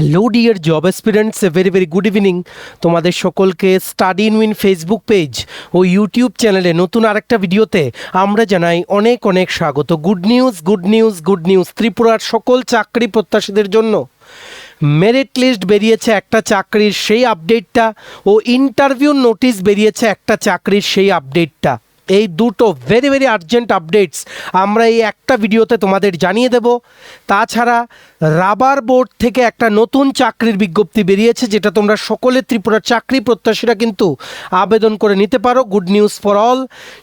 Hello dear job aspirants, a very good evening. তোমাদের সকলকে study in win Facebook page ও YouTube চ্যানেলে নতুন আরেকটা ভিডিওতে আমরা জানাই অনেক অনেক স্বাগত। গুড নিউজ ত্রিপুরার সকল চাকরি প্রত্যাশীদের জন্য মেরিট লিস্ট বেরিয়েছে একটা চাকরির, সেই আপডেটটা, ও ইন্টারভিউ নোটিশ বেরিয়েছে একটা চাকরির, সেই আপডেটটা। এই দুটো ভেরি আর্জেন্ট আপডেটস আমরা এই একটা ভিডিওতে তোমাদের জানিয়ে দেব। তাছাড়া রাবার বোর্ড থেকে একটা নতুন চাকরির বিজ্ঞপ্তি বেরিয়েছে, যেটা তোমরা সকলে ত্রিপুরার চাকরি প্রত্যাশীরা কিন্তু আবেদন করে নিতে পারো। Good news for all.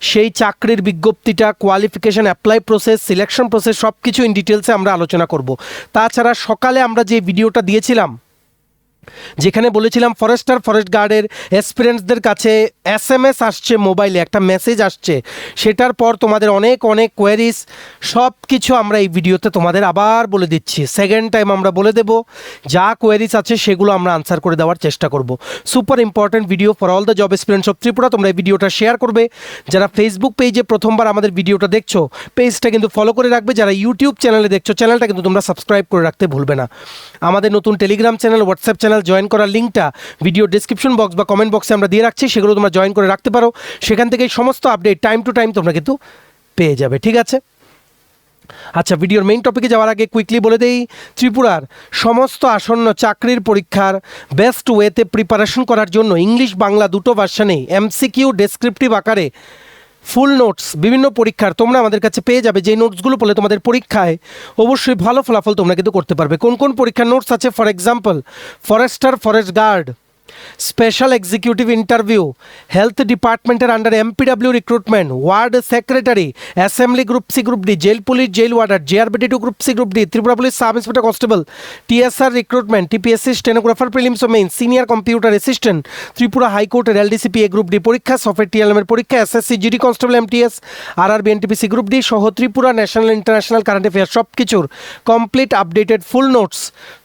সেই চাকরির বিজ্ঞপ্তিটা, qualification, apply process, selection process সব কিছু ইন ডিটেলসে আমরা আলোচনা করব। তাছাড়া সকালে আমরা যে ভিডিওটা দিয়েছিলাম, যেখানে বলেছিলাম ফরেস্ট গার্ডের অ্যাসপিরেন্টসদের কাছে SMS আসছে, মোবাইলে একটা মেসেজ আসছে, সেটার পর তোমাদের অনেক কোয়ারিজ, সব কিছু আমরা এই ভিডিওতে তোমাদের আবার বলে দিচ্ছি। সেকেন্ড টাইম আমরা বলে দেব, যা কোয়ারিজ আছে সেগুলো আমরা আনসার করে দেওয়ার চেষ্টা করব। Super important video for all the job experience of Tripura. তোমরা এই ভিডিওটা শেয়ার করবে। যারা ফেসবুক পেজে প্রথমবার আমাদের ভিডিওটা দেখছো, পেজটা কিন্তু ফলো করে রাখবে। যারা ইউটিউব চ্যানেলে দেখছো, চ্যানেলটা কিন্তু তোমরা সাবস্ক্রাইব করে রাখতে ভুলবে না। আমাদের নতুন Telegram channel, WhatsApp channel join করার লিঙ্কটা ভিডিও ডেসক্রিপশন বক্স বা কমেন্ট বক্সে আমরা দিয়ে রাখছি, সেগুলো তোমরা জয়েন করে রাখতে পারো। সেখান থেকে সমস্ত আপডেট টাইম টু টাইম তোমরা কিন্তু পেয়ে যাবে, ঠিক আছে? আচ্ছা, ভিডিওর মেইন টপিকে যাওয়ার আগে কুইকলি বলে দেই, ত্রিপুরার সমস্ত আসন্ন চাকরির পরীক্ষার বেস্ট ওয়েতে প্রিপারেশন করার জন্য ইংলিশ বাংলা দুটো ভার্সানেই MCQ ডেসক্রিপটিভ আকারে ফুল নোটস বিভিন্ন পরীক্ষার তোমরা আমাদের কাছে পেয়ে যাবে। যে নোটসগুলো পড়লে তোমাদের পরীক্ষায় অবশ্যই ভালো ফলাফল তোমরা কিন্তু করতে পারবে। কোন পরীক্ষার নোটস আছে? For example, forest guard, special executive interview, health ডিপার্টমেন্টের under MPW recruitment, ward secretary, assembly group C group D, jail police jail warder, JRBD2 group C group D, Tripura police sub inspector constable, TSR recruitment, TPSC stenographer prelims ও main, senior computer assistant, Tripura হাইকোর্টের LDCP A group D পরীক্ষা, software TLM এর পরীক্ষা, SSC GD কনস্টেবল MTS, RRB NTPC group D সহ Tripura national international current affair সব কিছুর complete updated ফুল notes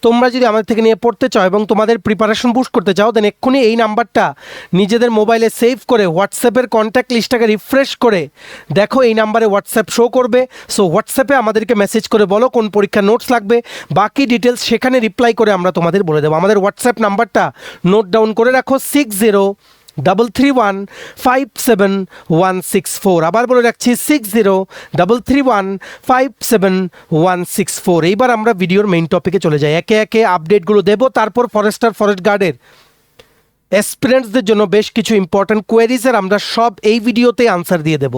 তোমরা যদি আমাদের থেকে নিয়ে পড়তে চাও এবং তোমাদের প্রিপারেশন বুস্ট করতে চাও, দেন এক্ষুনি এই নাম্বারটা নিজেদের মোবাইলে সেভ করে হোয়াটসঅ্যাপের কন্ট্যাক্ট লিস্টটাকে রিফ্রেশ করে দেখো, এই নাম্বারে হোয়াটসঅ্যাপ শো করবে। সো হোয়াটসঅ্যাপে আমাদেরকে মেসেজ করে বলো কোন পরীক্ষার নোটস লাগবে, বাকি ডিটেলস সেখানে রিপ্লাই করে আমরা তোমাদের বলে দেবো। আমাদের হোয়াটসঅ্যাপ নাম্বারটা নোট ডাউন করে রাখো, 6033157164। আবার বলে রাখছি, 6033157164। এইবার আমরা ভিডিওর মেইন টপিকে চলে যাই, একে একে আপডেটগুলো দেবো। তারপর ফরেস্ট গার্ডের অ্যাসপিরেন্টসদের জন্য বেশ কিছু ইম্পর্ট্যান্ট কোয়েরিজের আমরা সব এই ভিডিওতে আনসার দিয়ে দেব।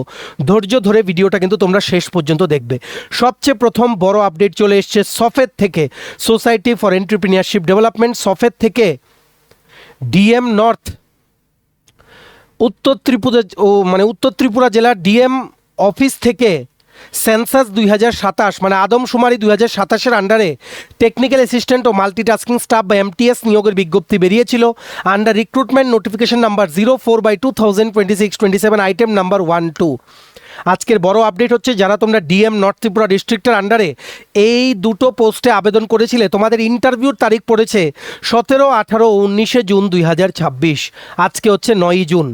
ধৈর্য ধরে ভিডিওটা কিন্তু তোমরা শেষ পর্যন্ত দেখবে। সবচেয়ে প্রথম বড় আপডেট চলে এসছে সফেদ থেকে, সোসাইটি ফর এন্টারপ্রিনিয়রশিপ ডেভেলপমেন্ট। সফেদ থেকে DM নর্থ, উত্তর ত্রিপুরা জেলার DM অফিস থেকে সেন্সাস 2027 মানে আদমশুমারি 2027-এর আন্ডারে টেকনিক্যাল অ্যাসিস্ট্যান্ট ও মাল্টিটাস্কিং স্টাফ বা MTS নিয়োগের বিজ্ঞপ্তি বেরিয়েছিল। Under recruitment notification number 04/2026-27 item number 12। আজকের বড় আপডেট হচ্ছে, যারা তোমরা DM নর্থ ত্রিপুরা ডিস্ট্রিক্টের আন্ডারে এই দুটো পোস্টে আবেদন করেছিলে, তোমাদের ইন্টারভিউর তারিখ পড়েছে 17, 18 ও 19 জুন 2026। আজকে হচ্ছে 9 জুন,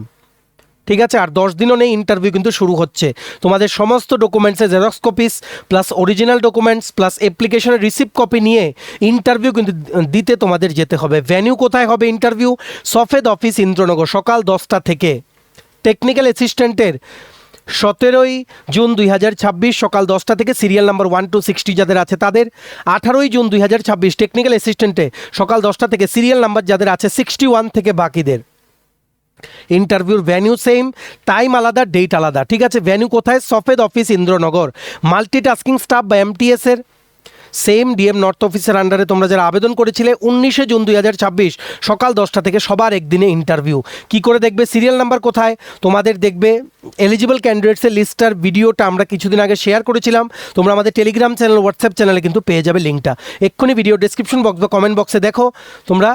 ঠিক আছে? আর 10 দিনও নেই, ইন্টারভিউ কিন্তু শুরু হচ্ছে। তোমাদের সমস্ত ডকুমেন্টসে Xerox copies plus original documents plus অ্যাপ্লিকেশনের রিসিপ্ট কপি নিয়ে ইন্টারভিউ কিন্তু দিতে তোমাদের যেতে হবে। ভেন্যু কোথায় হবে ইন্টারভিউ? সফেদ অফিস, ইন্দ্রনগর, সকাল 10টা থেকে। টেকনিক্যাল অ্যাসিস্ট্যান্টের 17 জুন 2026 সকাল 10টা থেকে, সিরিয়াল নাম্বার 1 to 60 যাদের আছে তাদের। 18 জুন 2026 টেকনিক্যাল অ্যাসিস্ট্যান্টে সকাল 10টা থেকে, সিরিয়াল নাম্বার যাদের আছে 61 থেকে বাকিদের। ইন্টারভিউর ভ্যান্যু সেম, টাইম আলাদা, ডেট আলাদা, ঠিক আছে? ভ্যান্যু কোথায়? সফেদ অফিস, ইন্দ্রনগর। মাল্টিটাস্কিং স্টাফ বা MTS এর সেম DM নর্থ অফিসের আন্ডারে তোমরা যারা আবেদন করেছিলে 19 জুন 2026 সকাল 10টা থেকে সবার একদিনে ইন্টারভিউ। কি করে দেখবে? সিরিয়াল নাম্বার কোথায় তোমাদের দেখবে? এলিজিবল ক্যান্ডিডেটসের লিস্টার ভিডিওটা আমরা কিছুদিন আগে শেয়ার করেছিলাম, তোমরা আমাদের টেলিগ্রাম চ্যানেল, হোয়াটসঅ্যাপ চ্যানেলে কিন্তু পেয়ে যাবে লিঙ্কটা। এক্ষুনি ভিডিও ডেসক্রিপশন বক্স বা কমেন্ট বক্সে দেখো, তোমরা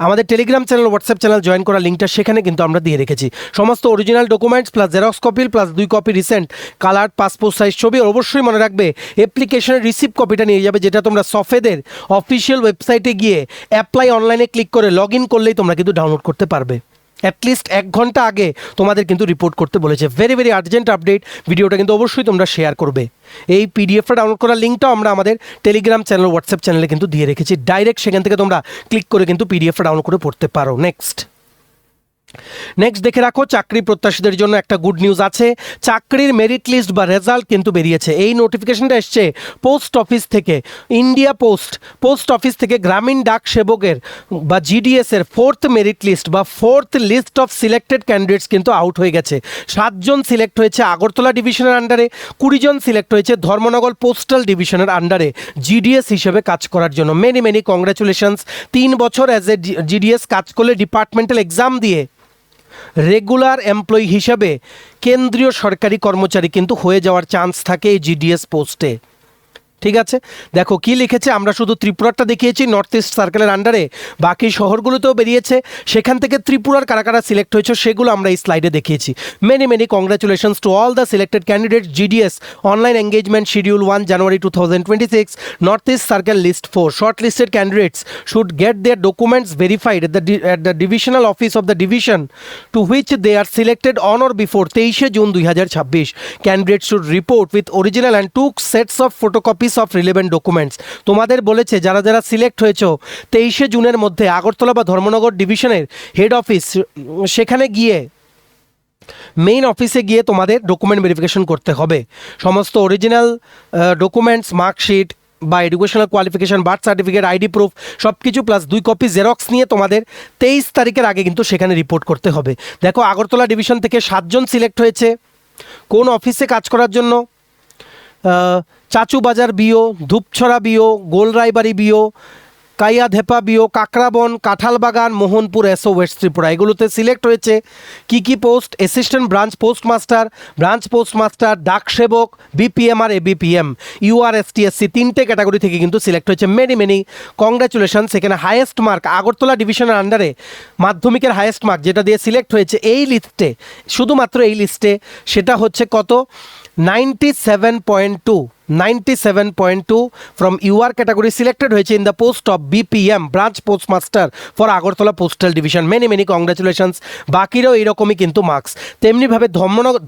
আমাদের Telegram channel, WhatsApp channel join করার লিঙ্কটা সেখানে কিন্তু আমরা দিয়ে রেখেছি। সমস্ত original documents plus xerox copy plus 2 copy recent colour passport size ছবি। অবশ্যই মনে রাখবে অ্যাপ্লিকেশনের রিসিপ্ট কপিটা নিয়ে যাবে, যেটা তোমরা সফেদের অফিসিয়াল ওয়েবসাইটে গিয়ে অ্যাপ্লাই অনলাইনে ক্লিক করে লগ ইন করলেই তোমরা কিন্তু ডাউনলোড করতে পারবে। অ্যাটলিস্ট 1 ঘন্টা আগে তোমাদের কিন্তু রিপোর্ট করতে বলেছে। ভেরি ভেরি আর্জেন্ট আপডেট, ভিডিওটা কিন্তু অবশ্যই তোমরা শেয়ার করবে। এই পিডিএফটা ডাউনলোড করার লিঙ্কটাও আমরা আমাদের টেলিগ্রাম চ্যানেল, হোয়াটসঅ্যাপ চ্যানেলে কিন্তু দিয়ে রেখেছি। ডাইরেক্ট সেখান থেকে তোমরা ক্লিক করে কিন্তু পিডিএফটা ডাউনলোড করে পড়তে পারো। নেক্সট দেখে রাখো, চাকরি প্রত্যাশীদের জন্য একটা গুড নিউজ আছে। চাকরির মেরিট লিস্ট বা রেজাল্ট কিন্তু বেরিয়েছে। এই নোটিফিকেশনটা এসছে পোস্ট অফিস থেকে, ইন্ডিয়া পোস্ট অফিস থেকে গ্রামীণ ডাক সেবকের বা জিডিএস এর 4th মেরিট লিস্ট বা 4th list of selected candidates কিন্তু আউট হয়ে গেছে। 7 জন সিলেক্ট হয়েছে আগরতলা ডিভিশনের আন্ডারে, 20 জন সিলেক্ট হয়েছে ধর্মনগর পোস্টাল ডিভিশনের আন্ডারে জিডিএস হিসেবে কাজ করার জন্য। Many congratulations. 3 বছর অ্যাজ এ জিডিএস কাজ করলে ডিপার্টমেন্টাল এক্সাম দিয়ে রেগুলার এমপ্লয়ি হিসাবে কেন্দ্রীয় সরকারি কর্মচারী কিন্তু হয়ে যাওয়ার চান্স থাকে এই জিডিএস পোস্টে। ঠিক আছে, দেখো কি লিখেছে, আমরা শুধু ত্রিপুরাটা দেখিয়েছি নর্থ ইস্ট সার্কেলের আন্ডারে, বাকি শহরগুলোতেও বেরিয়েছে। সেখান থেকে ত্রিপুরার কারা কারা সিলেক্ট হয়েছে সেগুলো আমরা এই স্লাইডে দেখিয়েছি। Many congratulations to all the selected candidates. GDS online engagement schedule 1 January 2026, north east circle list 4, short listed candidates should get their documents verified at the divisional office of the division to which they are selected on or before 23 June 2026. Candidates should report with original and 2 sets of photocopies of relevant documents. তোমাদের বলেছে যারা যারা select হয়েছ 23 জুনের মধ্যে আগরতলা বা ধর্মনগর ডিভিশনের head office, সেখানে গিয়ে মেইন অফিসে গিয়ে তোমাদের ডকুমেন্ট ভেরিফিকেশন করতে হবে। সমস্ত অরিজিনাল ডকুমেন্টস, মার্কশিট বা educational qualification, birth certificate, ID proof সব কিছু প্লাস 2 কপি জেরক্স নিয়ে তোমাদের 23 তারিখের আগে কিন্তু সেখানে রিপোর্ট করতে হবে। দেখো আগরতলা ডিভিশন থেকে 7 জন সিলেক্ট হয়েছে। কোন অফিসে কাজ করার জন্য? Chachubazar BO, Dhupchhara BO, Golraibari BO, Kaiyadhepa BO, Kakraban, Kanthalbagan, Mohanpur SO west Tripura, এগুলোতে সিলেক্ট হয়েছে। কি পোস্ট? অ্যাসিস্ট্যান্ট ব্রাঞ্চ পোস্টমাস্টার, ডাক সেবক, বিপিএম আর এবিপিএম, ইউআরএসটিএসসি, 3টে ক্যাটাগরি থেকে কিন্তু সিলেক্ট হয়েছে। Many congratulation. সেখানে হাইয়েস্ট মার্ক আগরতলা ডিভিশনের আন্ডারে মাধ্যমিকের হাইয়েস্ট মার্ক যেটা দিয়ে সিলেক্ট হয়েছে এই লিস্টে, শুধুমাত্র এই লিস্টে, সেটা হচ্ছে কত? 97.2 from UR category selected হয়েছে in the post of BPM branch postmaster for Agartala postal division. Many congratulations. বাকিরাও এইরকমই কিন্তু মার্কস। তেমনিভাবে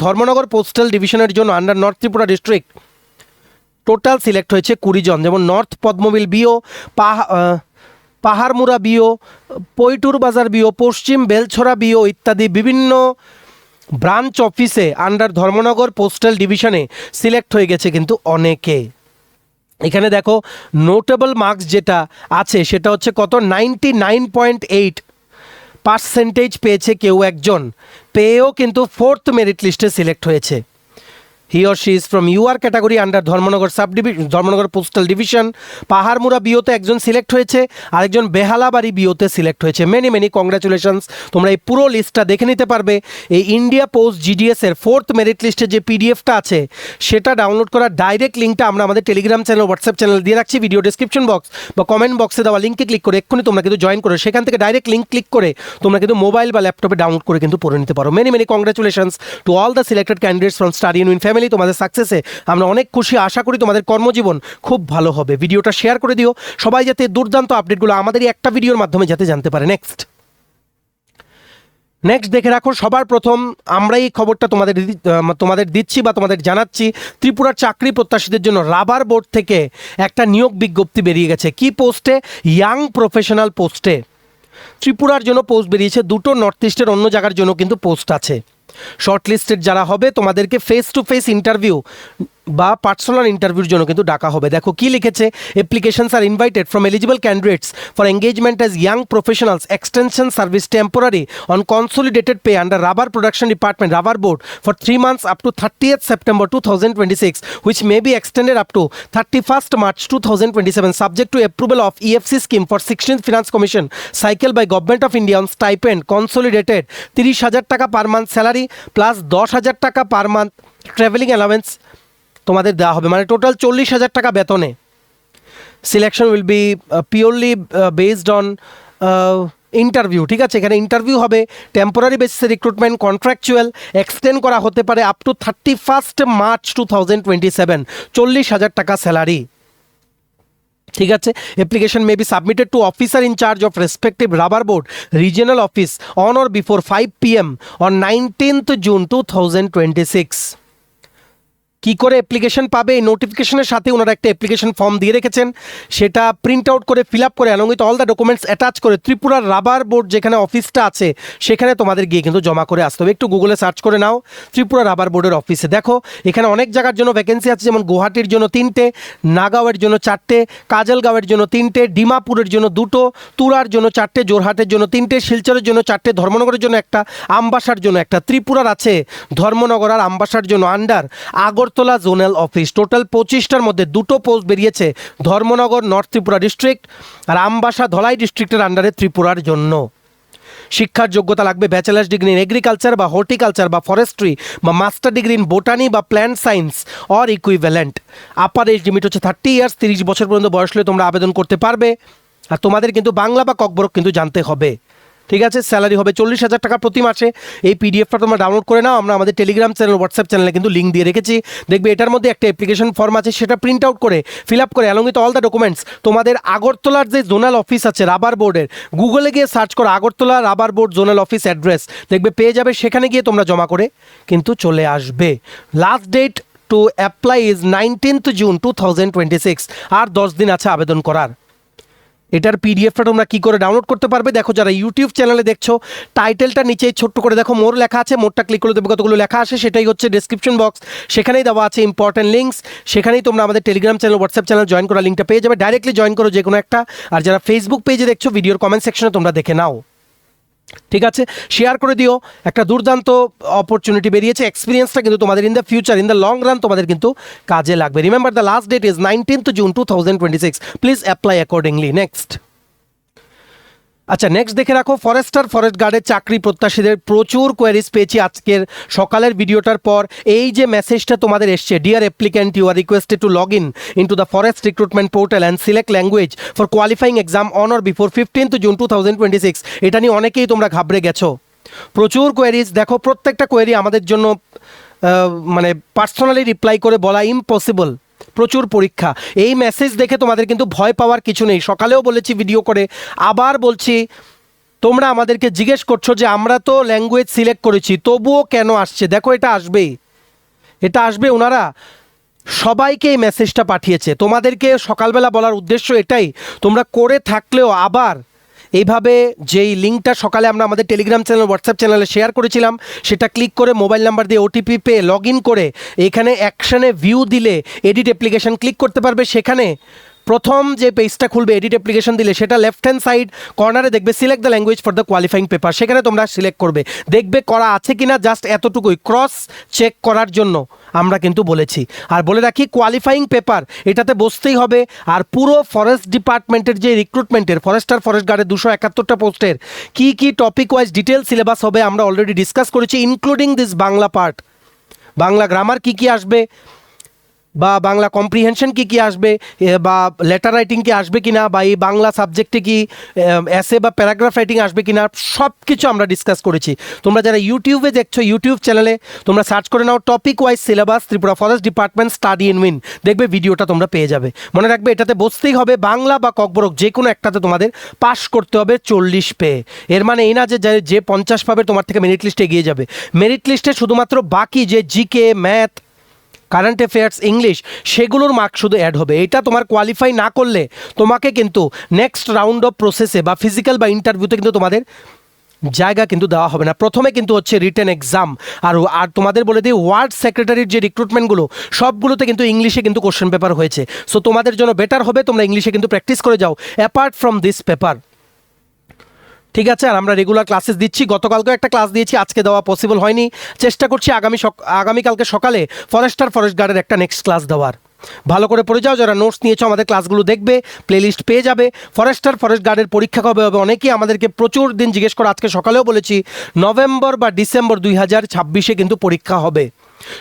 ধর্মনগর পোস্টাল ডিভিশনের জন্য under north Tripura district total select হয়েছে 20 জন, যেমন north Padmabil BO, Paharmura BO, Paitur Bazar BO, Paschim Belchhara BO ইত্যাদি বিভিন্ন ব্রাঞ্চ অফিসে আন্ডার ধর্মনগর পোস্টাল ডিভিশনে সিলেক্ট হয়ে গেছে কিন্তু অনেকে। এখানে দেখো নোটেবল মার্কস যেটা আছে সেটা হচ্ছে কত? 99.8% পেয়েছে কেউ একজন, পেয়েও কিন্তু 4th মেরিট লিস্টে সিলেক্ট হয়েছে। He or she is from UR category under Dharmanagar postal division. Paharmura বিওতে একজন সিলেক্ট হয়েছে, আরেকজন বেহালাবাড়ি বিওতে সিলেক্ট হয়েছে। Many congratulations. তোমরা এই পুরো লিস্টটা দেখে নিতে পারবে। এই ইন্ডিয়া পোস্ট জিডিএস এর 4th মেরিট লিস্টে যে পিডিএফটা আছে সেটা ডাউনলোড করার ডাইরেক্ট লিঙ্কটা আমরা আমাদের টেলিগ্রাম চ্যানেল, হোয়াটসঅ্যাপ চ্যানেল দিয়ে রাখছি। ভিডিও ডিসক্রিপশন বক্স বা কমেন্ট বক্সে দেওয়া লিঙ্কে ক্লিক করে এক্ষুনি তোমরা কিন্তু জয়েন করো। সেখান থেকে ডাইরেক্ট লিঙ্ক ক্লিক করে তোমরা কিন্তু মোবাইল বা ল্যাপটপে ডাউনলোড করে কিন্তু পড়ে নিতে পারো। Many congratulations to all the selected candidates from study in family. তোমাদের সাকসেসে আমরা অনেক খুশি। আশা করি তোমাদের কর্মজীবন খুব ভালো হবে। ভিডিওটা শেয়ার করে দিও সবাই, যাতে দুর্দান্ত আপডেটগুলো আমাদের একটা ভিডিওর মাধ্যমে যাতে জানতে পারে। নেক্সট দেখে রাখো, সবার প্রথম আমরা এই খবরটা তোমাদের দিচ্ছি বা তোমাদের জানাচ্ছি। ত্রিপুরার চাকরি প্রত্যাশীদের জন্য রাবার বোর্ড থেকে একটা নিয়োগ বিজ্ঞপ্তি বেরিয়ে গেছে। কি পোস্টে? ইয়াং প্রফেশনাল পোস্টে ত্রিপুরার জন্য পোস্ট বেরিয়েছে। 2টো নর্থ ইস্টের অন্য জায়গার জন্য কিন্তু পোস্ট আছে। শর্ট লিস্টেড যারা হবে তোমাদেরকে ফেস টু ফেস ইন্টারভিউ বা পার্সোনাল ইন্টারভিউর জন্য কিন্তু ডাকা হবে। দেখো কি লিখেছে, applications are invited from eligible candidates for engagement as young professionals extension service temporary on consolidated pay under rubber production department rubber board for 3 months up to 30th September 2026 which may be extended up to 31st March 2027 subject to approval of EFC scheme for 16th Finance Commission cycle by Government of India on stipend consolidated 30,000 টাকা per month salary plus 10,000 টাকা per month travelling allowance তোমাদের দেওয়া হবে, মানে total 40,000 টাকা বেতনে। Selection will be purely based on interview. ঠিক আছে, এখানে ইন্টারভিউ হবে। টেম্পোরারি বেসিসে রিক্রুটমেন্ট, কন্ট্রাকচুয়াল, এক্সটেন্ড করা হতে পারে আপ টু 31st March 2027। 40,000 টাকা স্যালারি। ঠিক আছে, application may be submitted to officer in charge of respective rubber board regional office on or before 5 PM on 19th June 2026। কি করে অ্যাপ্লিকেশন পাবে? এই নোটিফিকেশনের সাথে ওনারা একটা অ্যাপ্লিকেশন ফর্ম দিয়ে রেখেছেন, সেটা প্রিন্ট আউট করে ফিল আপ করে along with all the documents attach করে ত্রিপুরার রাবার বোর্ড যেখানে অফিসটা আছে সেখানে তোমাদের গিয়ে কিন্তু জমা করে আসতে হবে। একটু গুগলে সার্চ করে নাও ত্রিপুরা রাবার বোর্ডের অফিসে, দেখো এখানে অনেক জায়গার জন্য ভ্যাকেন্সি আছে, যেমন গুয়াহাটির জন্য 3টে, নাগাঁওয়ের জন্য 4টে, কাজলগাঁওয়ের জন্য 3টে, ডিমাপুরের জন্য 2টো, তুরার জন্য 4টে, জোরহাটের জন্য 3টে, শিলচরের জন্য 4টে, ধর্মনগরের জন্য 1টা, আমবাসার জন্য 1টা। ত্রিপুরার আছে ধর্মনগর আর আমবাসার জন্য under Agartala zonal office. Total 25টার মধ্যে 2টো পোস্ট বেরিয়েছে ধর্মনগর নর্থ ত্রিপুরা ডিস্ট্রিক্ট আর আমবাসা ধলাই ডিস্ট্রিক্টের আন্ডারে ত্রিপুরার জন্য। শিক্ষার যোগ্যতা লাগবে ব্যাচেলার্স ডিগ্রি ইন এগ্রিকালচার বা হর্টিকালচার বা ফরেস্ট্রি বা মাস্টার ডিগ্রি ইন বোটানি বা plant science or equivalent. Upper age limit হচ্ছে 30 ইয়ার্স, 30 বছর পর্যন্ত বয়স হলে তোমরা আবেদন করতে পারবে। আর তোমাদের কিন্তু বাংলা বা ককবরক কিন্তু জানতে হবে। ঠিক আছে, স্যালারি হবে 40,000 টাকা প্রতি মাসে। এই পিডিএফটা তোমরা ডাউনলোড করে নাও, আমরা আমাদের টেলিগ্রাম চ্যানেল হোয়াটসঅ্যাপ চ্যানেলে কিন্তু লিঙ্ক দিয়ে রেখেছি। দেখবে এটার মধ্যে একটা অ্যাপ্লিকেশন ফর্ম আছে, সেটা প্রিন্ট আউট করে ফিল আপ করে along with all the documents তোমাদের আগরতলার যে জোনাল অফিস আছে রাবার বোর্ডের, গুগলে গিয়ে সার্চ করো Agartala rubber board zonal office address, দেখবে পেয়ে যাবে, সেখানে গিয়ে তোমরা জমা করে কিন্তু চলে আসবে। Last date to apply is 19th June 2026। আর 10 দিন আছে আবেদন করার। এটার পিডিএফটা তোমরা কী করে ডাউনলোড করতে পারবে? দেখো যারা ইউটিউব চ্যানেলে দেখছো, টাইটেলটা নিচে ছোট্ট করে দেখো মোর লেখা আছে, মোরটা ক্লিক করে দেবে, কতগুলো লেখা আসে সেটাই হচ্ছে ডেসক্রিপশন বক্স, সেখানেই দেওয়া আছে ইম্পর্টেন্ট লিঙ্কস, সেখানেই তোমরা আমাদের Telegram channel WhatsApp channel join করা লিঙ্কটা পেয়ে যাবে। ডাইরেক্টলি জয়েন করো যে কোনো একটা। আর যারা ফেসবুক পেজে দেখছো, ভিডিওর কমেন্ট সেকশনে তোমরা দেখে নাও। ঠিক আছে, শেয়ার করে দিও। একটা দুর্দান্ত অপরচুনিটি বেরিয়েছে, এক্সপিরিয়েন্সটা কিন্তু তোমাদের in the future in the long run তোমাদের কিন্তু কাজে লাগবে। Remember the last date is 19th June 2026। Please apply accordingly. Next, আচ্ছা নেক্সট দেখে রাখো, ফরেস্টার ফরেস্ট গার্ডের চাকরি প্রত্যাশীদের প্রচুর কোয়ারিজ পেয়েছি আজকের সকালের ভিডিওটার পর। এই যে মেসেজটা তোমাদের এসছে, dear applicant, you are requested to log in into the forest recruitment portal and select language for qualifying exam on or before 15th June 2026। এটা নিয়ে অনেকেই তোমরা ঘাবড়ে গেছো। প্রচুর কোয়ারিজ, দেখো প্রত্যেকটা কোয়ারি আমাদের জন্য মানে পার্সোনালি রিপ্লাই করে বলা ইম্পসিবল, প্রচুর পরীক্ষা। এই মেসেজ দেখে তোমাদের কিন্তু ভয় পাওয়ার কিছু নেই। সকালেও বলেছি ভিডিও করে, আবার বলছি, তোমরা আমাদেরকে জিজ্ঞেস করছো যে আমরা তো ল্যাঙ্গুয়েজ সিলেক্ট করেছি তবুও কেন আসছে। দেখো এটা আসবেই, এটা আসবে। ওনারা সবাইকে এই মেসেজটা পাঠিয়েছে, তোমাদেরকে সকালবেলা বলার উদ্দেশ্য এটাই, তোমরা করে থাকলেও আবার এইভাবে যেই লিঙ্কটা সকালে আমরা আমাদের টেলিগ্রাম চ্যানেল হোয়াটসঅ্যাপ চ্যানেলে শেয়ার করেছিলাম, সেটা ক্লিক করে মোবাইল নাম্বার দিয়ে ওটিপি পেয়ে লগ ইন করে এখানে অ্যাকশানে ভিউ দিলে এডিট অ্যাপ্লিকেশন ক্লিক করতে পারবে। সেখানে প্রথম যে পেজটা খুলবে এডিট অ্যাপ্লিকেশন দিলে, সেটা লেফট হ্যান্ড সাইড কর্নারে দেখবে select the language for the qualifying paper, সেখানে তোমরা সিলেক্ট করবে। দেখবে করা আছে কিনা, জাস্ট এতটুকুই ক্রস চেক করার জন্য আমরা কিন্তু বলেছি। আর বলে রাখি, কোয়ালিফাইং পেপার এটাতে বসতেই হবে। আর পুরো ফরেস্ট ডিপার্টমেন্টের যে রিক্রুটমেন্টের ফরেস্টার ফরেস্ট গার্ডের 271টা পোস্টের কী কী টপিক ওয়াইজ ডিটেল সিলেবাস হবে আমরা অলরেডি ডিসকাস করেছি, including this Bangla part. Bangla grammar কী কী আসবে, বা বাংলা কম্প্রিহেনশন কী কী আসবে, বা লেটার রাইটিং কি আসবে কিনা, বা এই বাংলা সাবজেক্টে কি এসে বা প্যারাগ্রাফ রাইটিং আসবে কিনা, সব কিছু আমরা ডিসকাস করেছি। তোমরা যারা ইউটিউবে দেখছো, ইউটিউব চ্যানেলে তোমরা সার্চ করে নাও topic wise syllabus Tripura forest department study in win, দেখবে ভিডিওটা তোমরা পেয়ে যাবে। মনে রাখবে এটাতে বসতেই হবে, বাংলা বা ককবরক যে কোনো একটাতে তোমাদের পাস করতে হবে 40 পেয়ে। এর মানে এই না যে 50 পাবে তোমার থেকে মেরিট লিস্টে এগিয়ে যাবে। মেরিট লিস্টে শুধুমাত্র বাকি যে GK, math, current affairs, English, সেগুলোর মার্ক শুধু অ্যাড হবে। এটা তোমার কোয়ালিফাই না করলে তোমাকে কিন্তু নেক্সট রাউন্ড অফ প্রসেসে বা ফিজিক্যাল বা ইন্টারভিউতে কিন্তু তোমাদের জায়গা কিন্তু দেওয়া হবে না। প্রথমে কিন্তু হচ্ছে রিটেন এক্সাম। আর তোমাদের বলে দিই, ওয়ার্ড সেক্রেটারির যে রিক্রুটমেন্টগুলো সবগুলোতে কিন্তু ইংলিশে কিন্তু কোশ্চেন পেপার হয়েছে। সো তোমাদের জন্য বেটার হবে তোমরা ইংলিশে কিন্তু প্র্যাকটিস করে যাও অ্যাপার্ট ফ্রম দিস পেপার। ঠিক আছে, আর আমরা রেগুলার ক্লাসেস দিচ্ছি। গতকালকেও একটা ক্লাস দিয়েছি, আজকে দেওয়া পসিবল হয়নি। চেষ্টা করছি আগামীকালকে সকালে ফরেস্টার ফরেস্ট গার্ডের একটা নেক্সট ক্লাস দেওয়ার। ভালো করে পড়ে যাও, যারা নোটস নিয়েছো আমাদের ক্লাসগুলো দেখবে, প্লেলিস্ট পেয়ে যাবে। ফরেস্টার ফরেস্ট গার্ডের পরীক্ষা কবে হবে অনেকেই আমাদেরকে প্রচুর দিন জিজ্ঞেস করে, আজকে সকালেও বলেছি নভেম্বর বা ডিসেম্বর 2026 কিন্তু পরীক্ষা হবে।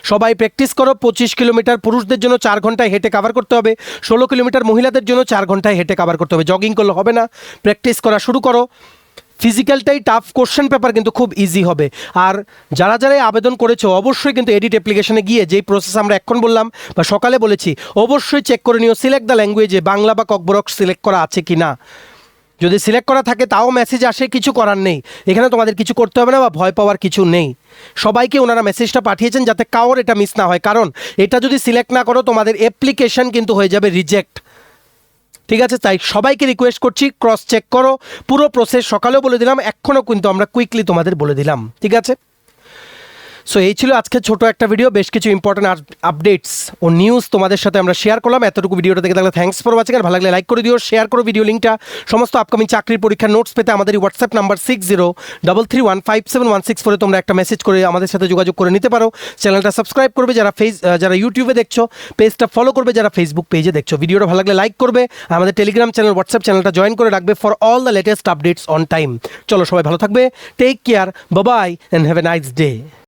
সবাই প্র্যাকটিস করো। 25 কিলোমিটার পুরুষদের জন্য 4 ঘন্টায় হেঁটে কভার করতে হবে, 16 কিলোমিটার মহিলাদের জন্য 4 ঘন্টায় হেঁটে কভার করতে হবে। জগিং করলে হবে না, প্র্যাকটিস করা শুরু করো। ফিজিক্যালটাই টাফ, কোশ্চেন পেপার কিন্তু খুব ইজি হবে। আর যারা যারা এই আবেদন করেছো অবশ্যই কিন্তু এডিট অ্যাপ্লিকেশনে গিয়ে যেই প্রসেস আমরা এখন বললাম বা সকালে বলেছি অবশ্যই চেক করে নিও সিলেক্ট দ্য ল্যাঙ্গুয়েজে বাংলা বা ককবরক সিলেক্ট করা আছে কি না। যদি সিলেক্ট করা থাকে তাও মেসেজ আসে, কিছু করার নেই, এখানে তোমাদের কিছু করতে হবে না বা ভয় পাওয়ার কিছু নেই। সবাইকে ওনারা মেসেজটা পাঠিয়েছেন যাতে কারোর এটা মিস না হয়, কারণ এটা যদি সিলেক্ট না করো তোমাদের অ্যাপ্লিকেশন কিন্তু হয়ে যাবে রিজেক্ট। ঠিক আছে, তাই সবাইকে রিকোয়েস্ট করছি ক্রস চেক করো। পুরো প্রসেস সকালেও বলে দিলাম, এখনও কিন্তু আমরা কুইকলি তোমাদের বলে দিলাম। ঠিক আছে, সো এই ছিল আজকে ছোট একটা ভিডিও, বেশ কিছু ইম্পর্টেন্ট আপডেটস ও নিউজ তোমাদের সাথে আমরা শেয়ার করলাম। এতটুকু ভিডিওটা দেখে থাকলে থ্যাঙ্কস ফর ওয়াচিং। আর ভালো লাগলে লাইক করে দিও, শেয়ার করো ভিডিও লিঙ্কটা। সমস্ত আপকামিং চাকরির পরীক্ষার নোটস পেতে আমাদের হোয়াটসঅ্যাপ নাম্বার 6033157164 তোমরা একটা মেসেজ করে আমাদের সাথে যোগাযোগ করে নিতে পারো। চ্যানেলটা সাবস্ক্রাইব করবে যারা ইউটিউবে দেখছো, পেজটা ফলো করবে যারা ফেসবুক পেজে দেখছো। ভিডিওটা ভালো লাগলে লাইক করবে, আমাদের টেলিগ্রাম চ্যানেল হোয়াটসঅ্যাপ চ্যানেলটা জয়েন করে রাখবে for all the latest updates on time. চলো সবাই ভালো থাকবে, take care, bye bye and have a nice day.